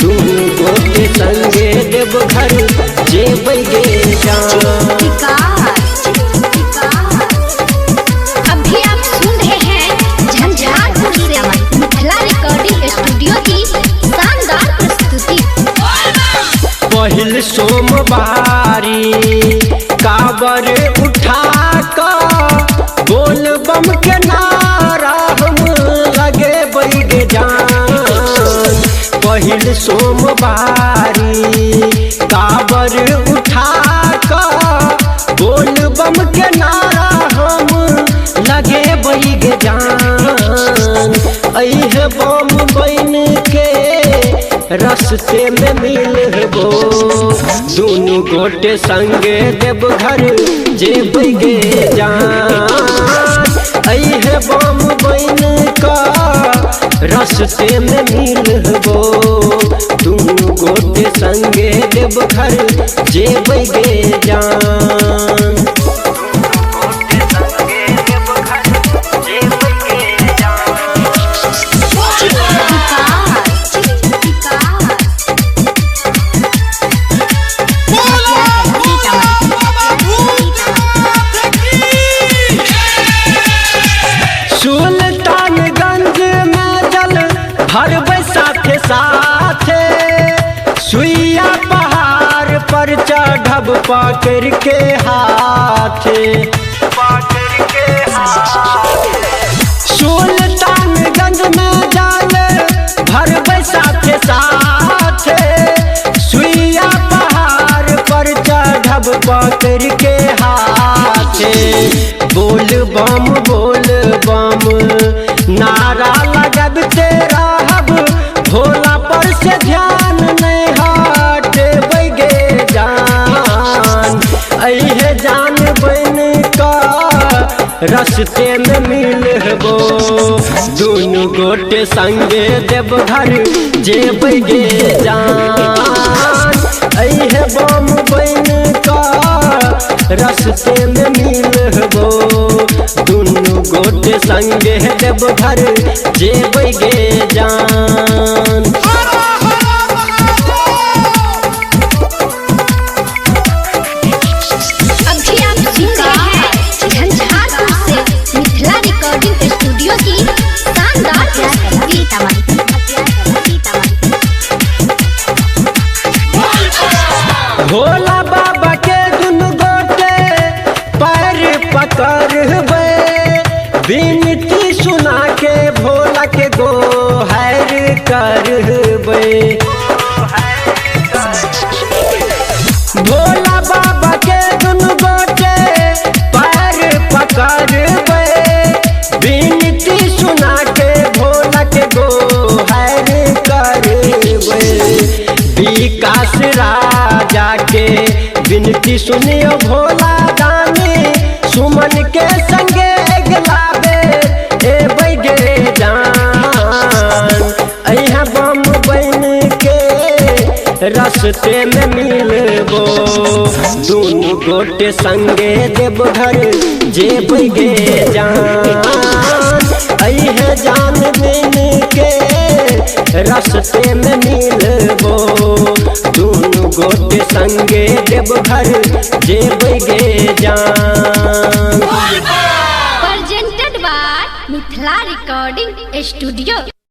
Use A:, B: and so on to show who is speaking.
A: तुमको के संगे देव घर जेबै गे जान।
B: अभी आप सुन रहे हैं झंझारपुर से मिथिला रिकॉर्डिंग स्टूडियो की शानदार प्रस्तुति।
A: पहिल सोमवारी काबर उठा कर बोल बम के नारा हम लगे बैगे जान। पहिल सोमवारी काबर उठा कर बोल बम के नारा हम लगे बैगे जान। अइहे बम बन के रस्ते में मिलबो दुनु गोटे संगे देव घर जेबै गे जान। अइहे बम बन का रस्ते में मिलबो दुनु गोटे संगे देव घर जेबै गे जान। सुल्तानगंज में जल भरबै साथे साथे सुइया पहाड़ पर चढ़ब पकड़ के हाथे। सुल्तानगंज में जल भरबै साथे साथे सुइया पहाड़ पर चढ़ब पकड़ के हाथे। बोल बम नारा लगबते रहब भोला पर से ध्यान नहीं हटबै गे जान। अइहे जान बन का रस्ते में मिलबो दुनु गोटे संगे देव घर जेबै गे जान। अइहे बम बन का रस्ते में मिलबो दुनु गोटे संगे देव घर जेबै गे जान।
B: अभी आप सुन रहे हैं झंझारपुर से मिथिला रिकॉर्डिंग स्टूडियो की शानदार प्रस्तुति।
A: भोला बाबा के दुनु गोटे पैर पकड़बै विनती सुना के भोला के गोहर करबै। भोला बाबा के दुनु गोटे पैर पकड़बै विनती सुना के भोला के गोहर करबै। विकास राजा के विनती सुनियो भोला दानी सुमन के संगे गलाबे एबै गे जान। अइहा बम बन के रस्ते में मिलबो दुनु गोटे संगे देव घर जेबै गे जान। अइहे जान बन के रस्ते में मिलबो दुनु गोटे संगे देव घर जेबै गे जान।
B: Presented by Mithila recording studio.